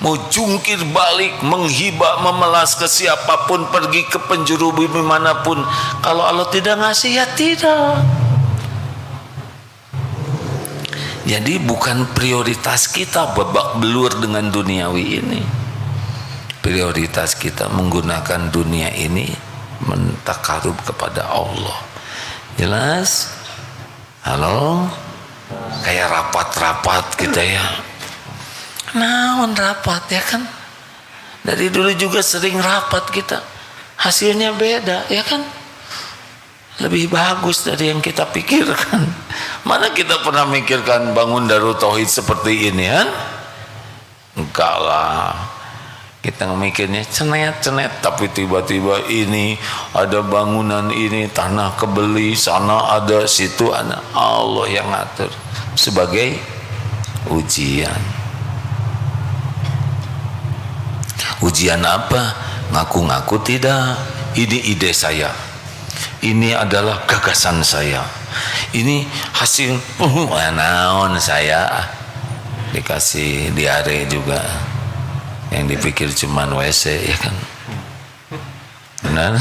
mau jungkir balik, menghibah, memelas ke siapapun, pergi ke penjuru bumi manapun. Kalau Allah tidak ngasih, ya tidak. Jadi bukan prioritas kita babak belur dengan duniawi ini. Prioritas kita menggunakan dunia ini mentakarub kepada Allah. Jelas? Halo? Kayak rapat-rapat kita ya. Naon rapat ya kan? Dari dulu juga sering rapat kita. Hasilnya beda ya kan? Lebih bagus dari yang kita pikirkan. Mana kita pernah mikirkan bangun Darul Tauhid seperti ini kan? Enggak lah. Kita mikirnya cenet-cenet, tapi tiba-tiba ini ada bangunan ini, tanah kebeli, sana ada, situ ada. Allah yang ngatur sebagai ujian. Ujian apa? Ngaku-ngaku tidak. Ini ide saya. Ini adalah gagasan saya. Ini hasil naon saya. Dikasih diare juga. Yang dipikir cuman WC ya kan. Benar.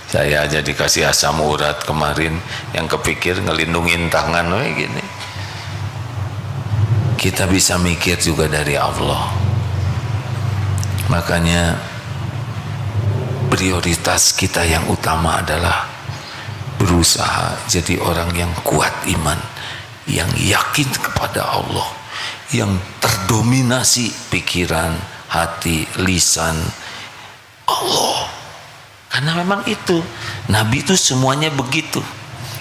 Saya aja dikasih asam urat kemarin, yang kepikir ngelindungin tangan gini. Kita bisa mikir juga dari Allah. Makanya prioritas kita yang utama adalah berusaha jadi orang yang kuat iman, yang yakin kepada Allah, yang terdominasi pikiran, hati, lisan Allah. Karena memang itu Nabi itu semuanya begitu.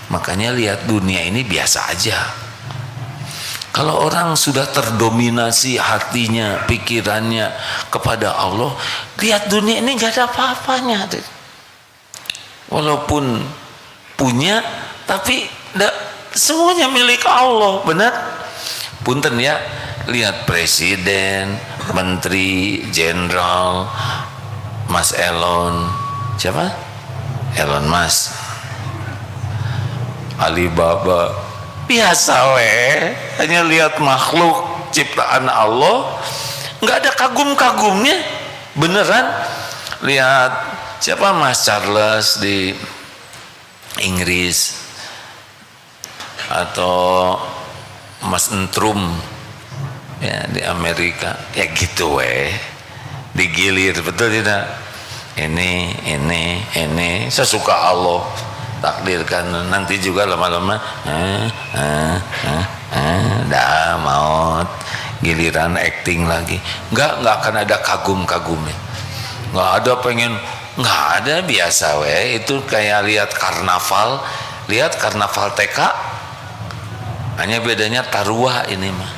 Makanya lihat dunia ini biasa aja. Kalau orang sudah terdominasi hatinya, pikirannya kepada Allah, lihat dunia ini gak ada apa-apanya. Walaupun punya, tapi semuanya milik Allah, benar? Punten ya, lihat presiden, menteri, jenderal, Mas Elon, siapa? Elon Musk, Alibaba. Biasa hanya lihat makhluk ciptaan Allah, nggak ada kagum-kagumnya, beneran. Lihat siapa, Mas Charles di Inggris, atau Mas Entrum ya di Amerika, ya gitu digilir, betul tidak? Ini sesuka Allah takdirkan, nanti juga lama-lama dah maut, giliran acting lagi. Nggak akan ada kagum-kagumnya, nggak ada pengen, nggak ada, biasa itu kayak lihat karnaval TK, hanya bedanya taruah ini mah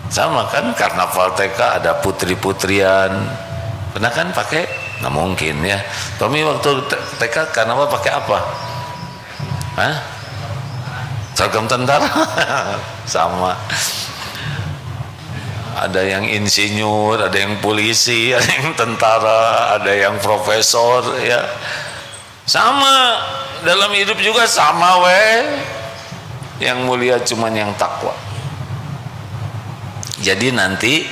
sama kan. Karnaval TK ada putri-putrian, pernah kan pakai? Nggak mungkin ya. Tommy waktu TK karnaval pakai apa? Hah? Seragam tentara. Sama. Ada yang insinyur, ada yang polisi, ada yang tentara, ada yang profesor ya. Sama dalam hidup juga sama Yang mulia cuman yang takwa. Jadi nanti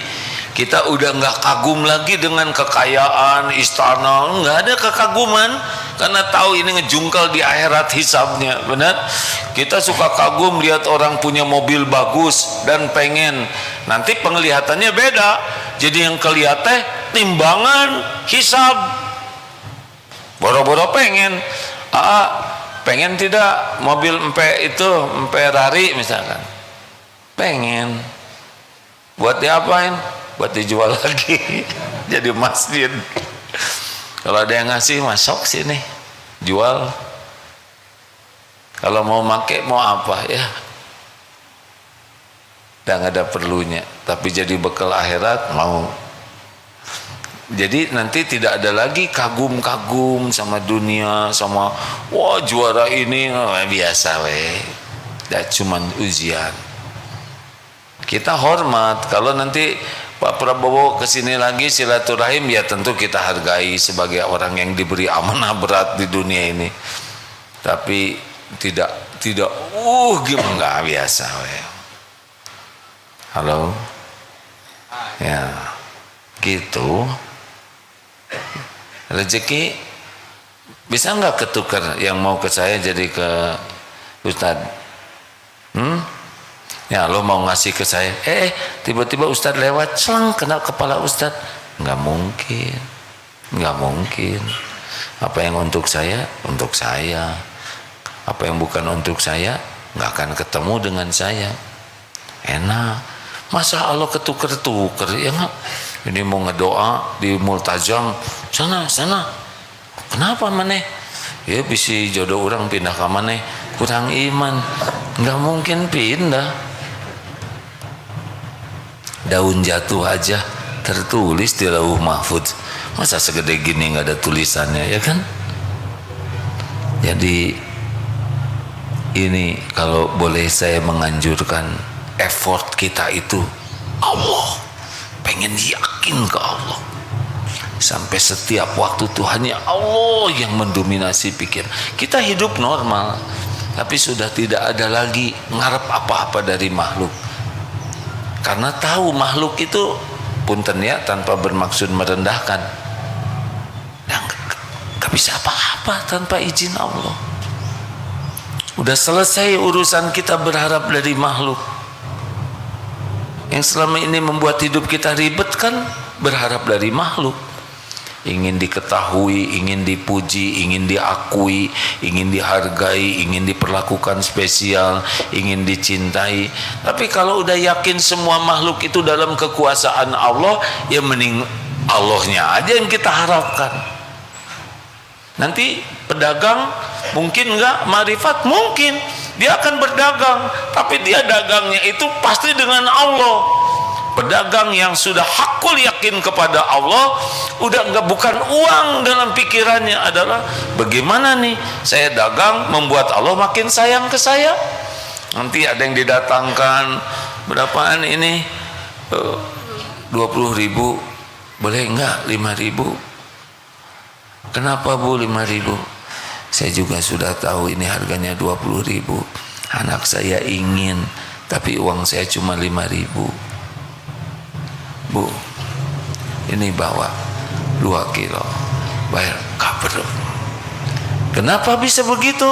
kita udah nggak kagum lagi dengan kekayaan istana, nggak ada kekaguman, karena tahu ini ngejungkal di akhirat hisabnya, benar? Kita suka kagum lihat orang punya mobil bagus dan pengen, nanti penglihatannya beda, jadi yang kelihatan timbangan hisab. Boro-boro pengen, pengen tidak mobil Ferrari misalkan, pengen, buat diapain? Buat dijual lagi jadi masjid. Kalau ada yang ngasih, masuk sini jual. Kalau mau make mau apa ya, dan nggak ada perlunya, tapi jadi bekal akhirat mau. Jadi nanti tidak ada lagi kagum-kagum sama dunia, sama wah juara ini, biasa dan cuman ujian. Kita hormat. Kalau nanti Pak Prabowo kesini lagi silaturahim, ya tentu kita hargai sebagai orang yang diberi amanah berat di dunia ini. Tapi tidak gimana, nggak biasa Halo? Ya, gitu. Rezeki bisa nggak ketukar yang mau ke saya jadi ke Ustadz? Ya lo mau ngasih ke saya, tiba-tiba Ustadz lewat, selang kena kepala Ustadz. Nggak mungkin, nggak mungkin. Apa yang untuk saya, untuk saya. Apa yang bukan untuk saya, nggak akan ketemu dengan saya. Enak. Masa Allah ketuker-tuker, ya nggak? Ini mau ngedoa di multazam, sana. Kenapa maneh? Ya bisa jodoh orang pindah ke maneh, kurang iman. Nggak mungkin pindah. Daun jatuh aja tertulis di Lauh Mahfudz. Masa segede gini nggak ada tulisannya, ya kan? Jadi ini kalau boleh saya menganjurkan, effort kita itu Allah, pengen yakin ke Allah. Sampai setiap waktu Tuhannya Allah yang mendominasi pikir. Kita hidup normal, tapi sudah tidak ada lagi ngarep apa-apa dari makhluk. Karena tahu makhluk itu, punten ya, tanpa bermaksud merendahkan, gak bisa apa-apa tanpa izin Allah. Udah selesai urusan kita berharap dari makhluk. Yang selama ini membuat hidup kita ribet kan berharap dari makhluk. Ingin diketahui, ingin dipuji, ingin diakui, ingin dihargai, ingin diperlakukan spesial, ingin dicintai. Tapi kalau udah yakin semua makhluk itu dalam kekuasaan Allah, ya mending Allahnya aja yang kita harapkan. Nanti pedagang mungkin enggak marifat, mungkin dia akan berdagang, tapi dia dagangnya itu pasti dengan Allah. Pedagang yang sudah hakul yakin kepada Allah, udah enggak, bukan uang dalam pikirannya, adalah bagaimana nih saya dagang membuat Allah makin sayang ke saya. Nanti ada yang didatangkan, berapaan ini, 20.000, boleh enggak 5.000? Kenapa Bu 5.000? Saya juga sudah tahu ini harganya 20.000. Anak saya ingin, tapi uang saya cuma 5.000. Bu, ini bawa 2 kilo, bayar kabar. Kenapa bisa begitu?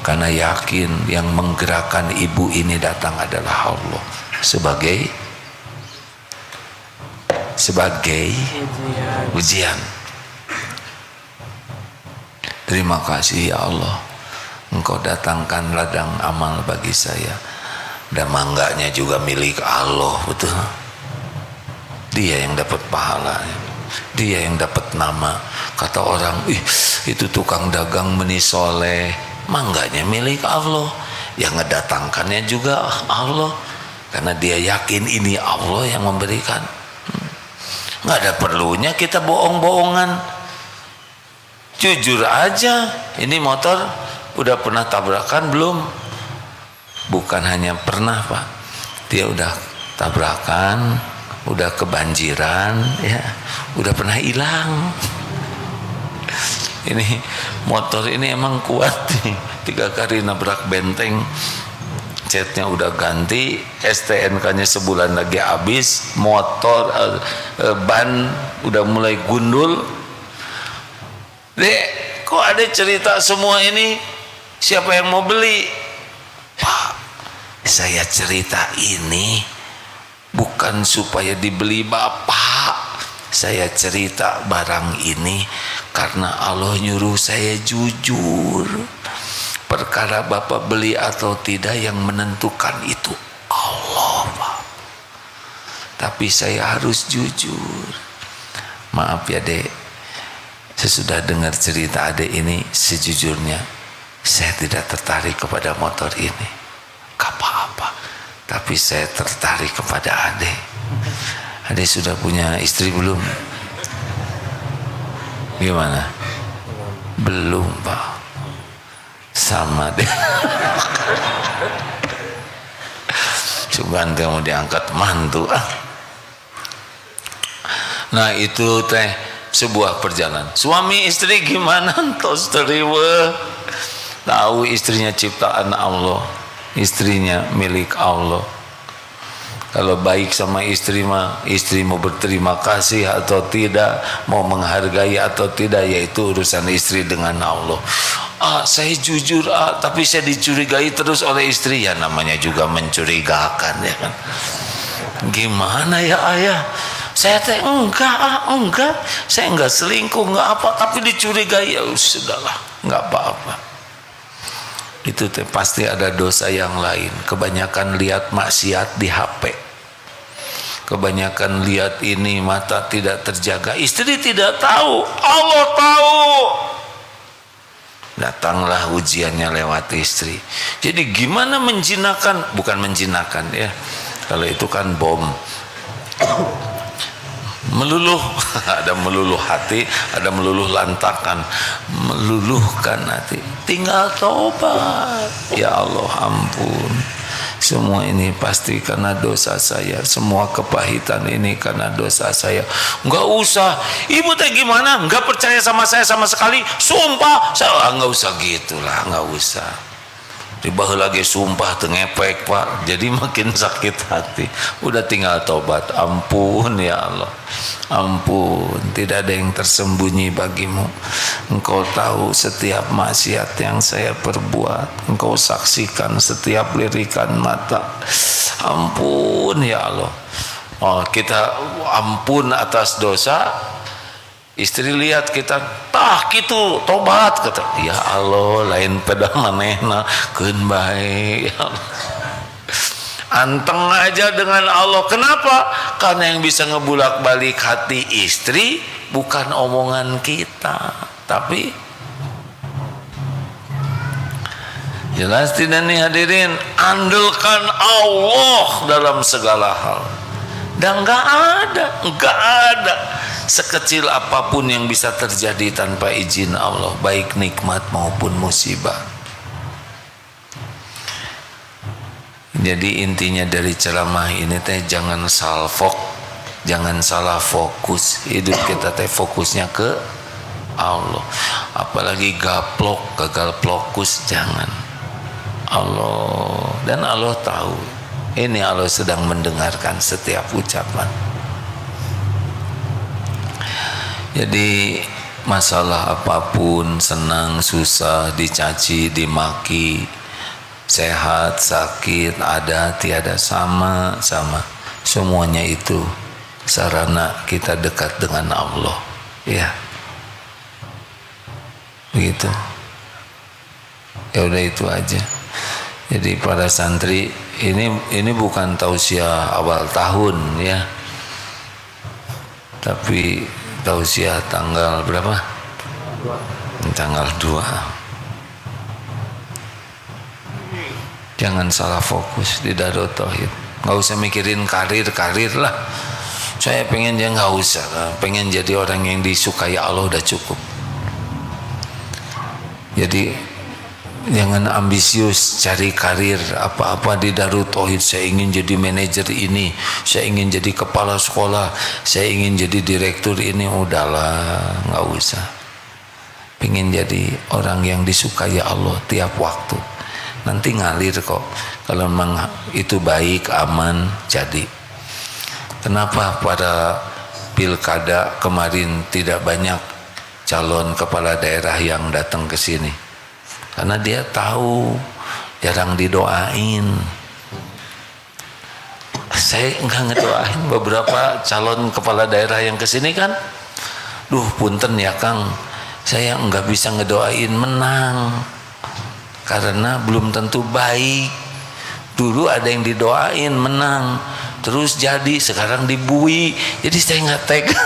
Karena yakin yang menggerakkan ibu ini datang adalah Allah sebagai ujian. Terima kasih ya Allah, Engkau datangkan ladang amal bagi saya, dan mangganya juga milik Allah, betul. Dia yang dapat pahalanya, dia yang dapat nama. Kata orang, itu tukang dagang benih soleh, mangganya milik Allah, yang ngedatangkannya juga Allah, karena dia yakin ini Allah yang memberikan. Nggak ada perlunya kita bohong-bohongan, jujur aja. Ini motor udah pernah tabrakan belum? Bukan hanya pernah Pak, dia udah tabrakan, udah kebanjiran, ya, udah pernah hilang. Ini motor ini emang kuat nih, 3 kali nabrak benteng, catnya udah ganti, STNK-nya sebulan lagi habis, motor ban udah mulai gundul. Dek, kok ada cerita semua ini? Siapa yang mau beli? Pak, saya cerita ini bukan supaya dibeli Bapak. Saya cerita barang ini karena Allah nyuruh saya jujur. Perkara Bapak beli atau tidak yang menentukan itu Allah, Pak. Tapi saya harus jujur. Maaf ya Dek, sesudah dengar cerita Adek ini, sejujurnya saya tidak tertarik kepada motor ini. Gak apa-apa, tapi saya tertarik kepada Adek. Adek sudah punya istri belum? Gimana? Belum Pak. Sama deh. Coba nanti mau diangkat mantu. Nah itu teh sebuah perjalanan. Suami istri gimana? Tos teriwe. Tahu istrinya ciptaan Allah, istrinya milik Allah. Kalau baik sama istri mah, istri mau berterima kasih atau tidak, mau menghargai atau tidak, yaitu urusan istri dengan Allah. Saya jujur tapi saya dicurigai terus oleh istri, ya namanya juga mencurigakan, ya kan. Gimana ya ayah, saya teh enggak, saya enggak selingkuh, enggak apa, tapi dicurigai, ya sudahlah, enggak apa-apa. Itu teh pasti ada dosa yang lain. Kebanyakan lihat maksiat di HP, kebanyakan lihat ini, mata tidak terjaga. Istri tidak tahu, Allah tahu. Datanglah ujiannya lewat istri. Jadi gimana menjinakkan, bukan menjinakkan ya, kalau itu kan bom. Meluluh, ada meluluh hati, ada meluluh lantakan. Meluluhkan hati, tinggal tobat. Ya Allah, ampun, semua ini pasti karena dosa saya, semua kepahitan ini karena dosa saya. Enggak usah, ibu teh gimana, enggak percaya sama saya sama sekali, sumpah saya. Enggak usah gitulah, enggak usah. Dibah lagi sumpah tengepek Pak, jadi makin sakit hati. Udah tinggal tobat. Ampun ya Allah, ampun, tidak ada yang tersembunyi bagimu. Engkau tahu setiap maksiat yang saya perbuat, Engkau saksikan setiap lirikan mata. Ampun ya Allah. Kita ampun atas dosa, istri lihat kita gitu tobat, kata ya Allah, lain pada manehna keun bae, ya Allah. Anteng aja dengan Allah. Kenapa? Karena yang bisa ngebulak-balik hati istri bukan omongan kita, tapi jelas tidak nih hadirin, andalkan Allah dalam segala hal. Dan enggak ada sekecil apapun yang bisa terjadi tanpa izin Allah, baik nikmat maupun musibah. Jadi intinya dari ceramah ini teh jangan salfok, jangan salah fokus. Hidup kita teh fokusnya ke Allah. Apalagi gaplok, gagal fokus, jangan. Allah, dan Allah tahu. Ini Allah sedang mendengarkan setiap ucapan. Jadi masalah apapun, senang, susah, dicaci, dimaki, sehat, sakit, ada, tiada, sama, semuanya itu sarana kita dekat dengan Allah, ya. Begitu. Ya udah, itu aja. Jadi para santri, ini bukan tausiah awal tahun ya, tapi tausiah tanggal berapa? Tanggal 2. Jangan salah fokus di Darut Tauhid. Nggak usah mikirin karir lah. Saya pengen, ya nggak usah. Pengen jadi orang yang disukai Allah udah cukup. Jadi jangan ambisius cari karir apa-apa di Darut Tauhid. Saya ingin jadi manajer ini, saya ingin jadi kepala sekolah, saya ingin jadi direktur ini. Udahlah, nggak usah. Pengen jadi orang yang disukai Allah tiap waktu, nanti ngalir kok. Kalau memang itu baik, aman, jadi. Kenapa pada pilkada kemarin tidak banyak calon kepala daerah yang datang ke sini? Karena dia tahu jarang didoain. Saya enggak ngedoain beberapa calon kepala daerah yang kesini kan. Duh punten ya Kang, saya enggak bisa ngedoain menang karena belum tentu baik. Dulu ada yang didoain menang, terus jadi, sekarang dibui. Jadi saya nggak tega.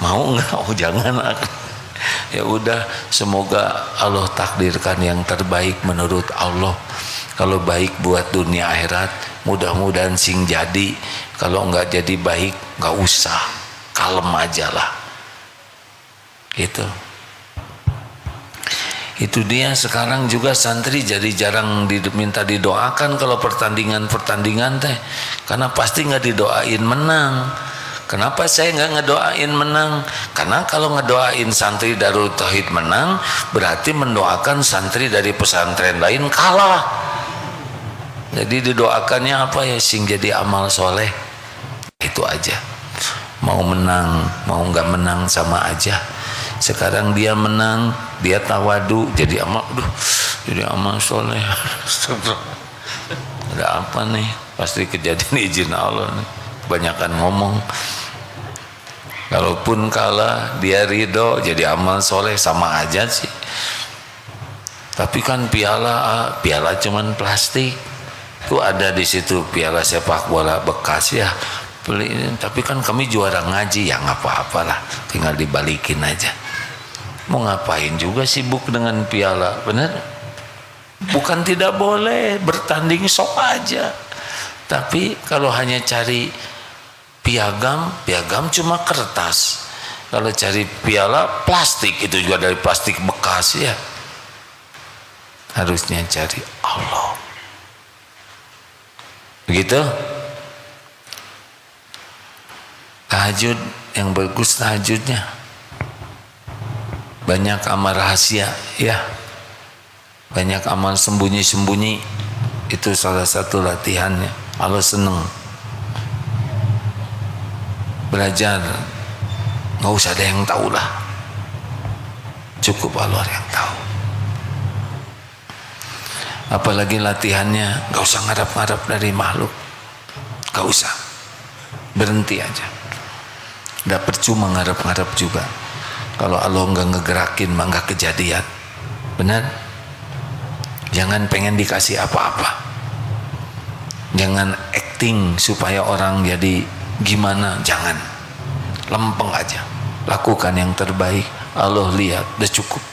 Mau nggak? Oh jangan. Ya udah, semoga Allah takdirkan yang terbaik menurut Allah. Kalau baik buat dunia akhirat, mudah-mudahan sing jadi. Kalau enggak jadi baik, enggak usah, kalem aja lah. Gitu. Itu dia. Sekarang juga santri jadi jarang diminta didoakan kalau pertandingan teh, karena pasti nggak didoain menang. Kenapa saya nggak ngedoain menang? Karena kalau ngedoain santri Darut Tauhid menang, berarti mendoakan santri dari pesantren lain kalah. Jadi didoakannya apa ya, sing jadi amal soleh, itu aja. Mau menang mau nggak menang sama aja. Sekarang dia menang, dia tawadu, jadi amal, jadi amal soleh. Ada apa nih? Pasti kejadian izin Allah nih. Kebanyakan ngomong. Kalaupun kalah dia ridho, jadi amal soleh, sama aja sih. Tapi kan piala cuman plastik. Itu ada di situ piala sepak bola bekas ya. Tapi kan kami juara ngaji, ya nggak apa-apalah, tinggal dibalikin aja. Mau ngapain juga sibuk dengan piala, bener? Bukan tidak boleh bertanding, sok aja. Tapi kalau hanya cari piagam cuma kertas. Kalau cari piala plastik, itu juga dari plastik bekas ya. Harusnya cari Allah. Begitu. Tahajud yang bagus, tahajudnya banyak amal rahasia ya, banyak amal sembunyi-sembunyi. Itu salah satu latihannya. Allah seneng. Belajar, nggak usah ada yang tahu lah, cukup Allah yang tahu. Apalagi latihannya nggak usah ngarap-ngarap dari makhluk, nggak usah, berhenti aja. Nggak percuma ngarap-ngarap juga. Kalau Allah nggak ngegerakin mah nggak kejadian, benar? Jangan pengen dikasih apa-apa, jangan acting supaya orang jadi gimana, jangan. Lempeng aja, lakukan yang terbaik. Allah lihat, udah cukup.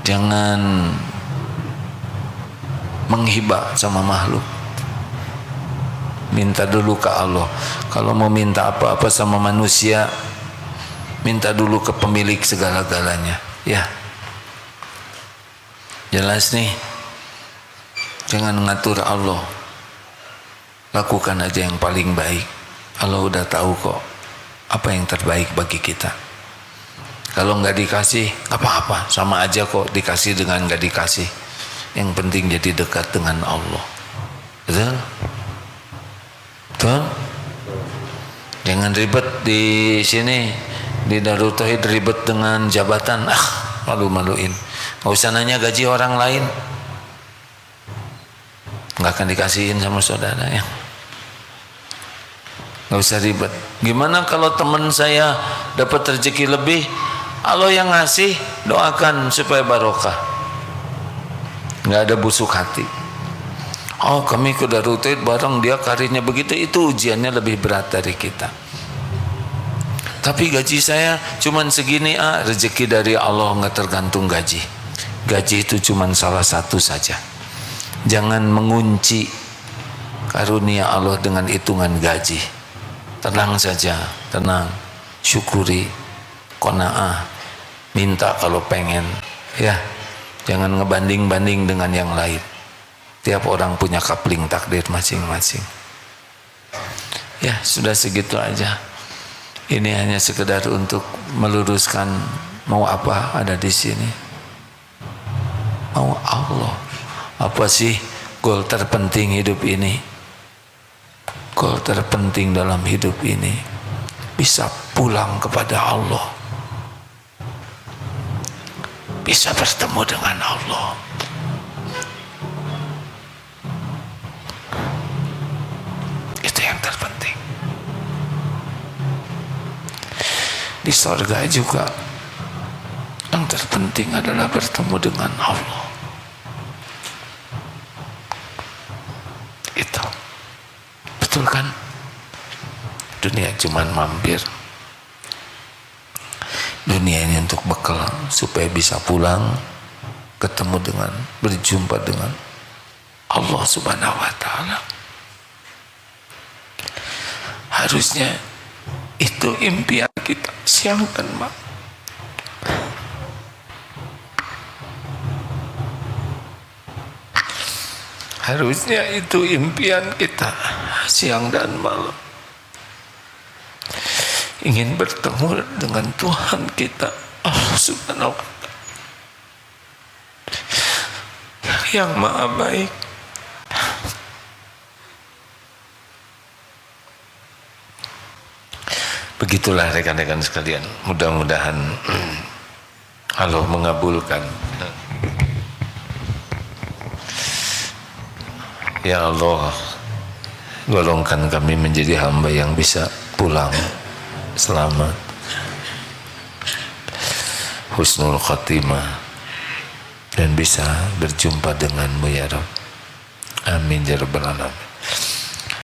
Jangan menghibah sama makhluk. Minta dulu ke Allah. Kalau mau minta apa-apa sama manusia, minta dulu ke pemilik segala-galanya ya. Jelas nih. Jangan ngatur Allah, lakukan aja yang paling baik. Allah udah tahu kok apa yang terbaik bagi kita. Kalau nggak dikasih, apa-apa, sama aja kok dikasih dengan nggak dikasih. Yang penting jadi dekat dengan Allah. Betul? Betul? Jangan ribet di sini, di Darut Tauhid ribet dengan jabatan. Malu-maluin. Nggak usah nanya gaji orang lain, nggak akan dikasihin sama saudara ya. Nggak usah ribet. Gimana kalau teman saya dapat rezeki lebih, Allah yang ngasih, doakan supaya barokah. Nggak ada busuk hati. Oh, kami ke Darut Tauhid bareng, dia karirnya begitu, itu ujiannya lebih berat dari kita. Tapi gaji saya cuman segini, rezeki dari Allah, nggak tergantung gaji. Gaji itu cuman salah satu saja. Jangan mengunci karunia Allah dengan hitungan gaji. Tenang saja, tenang, syukuri, qanaah, minta kalau pengen ya. Jangan ngebanding-banding dengan yang lain. Tiap orang punya kapling takdir masing-masing ya. Sudah segitu aja. Ini hanya sekedar untuk meluruskan mau apa ada di sini. Mau Allah. Apa sih goal terpenting hidup ini? Goal terpenting dalam hidup ini bisa pulang kepada Allah, bisa bertemu dengan Allah. Itu yang terpenting. Di surga juga yang terpenting adalah bertemu dengan Allah. Itu betul kan? Dunia cuman mampir. Dunia ini untuk bekal supaya bisa pulang, ketemu dengan, berjumpa dengan Allah Subhanahu wa Ta'ala. Harusnya itu impian kita siang dan malam. Harusnya itu impian kita siang dan malam. Ingin bertemu dengan Tuhan kita Allah Subhanahu wa Ta'ala. yang maha baik. Begitulah rekan-rekan sekalian, mudah-mudahan Allah mengabulkan. Ya Allah, golongkan kami menjadi hamba yang bisa pulang selamat, husnul khatimah, dan bisa berjumpa denganmu ya Rabb. Amin ya rabbal alamin.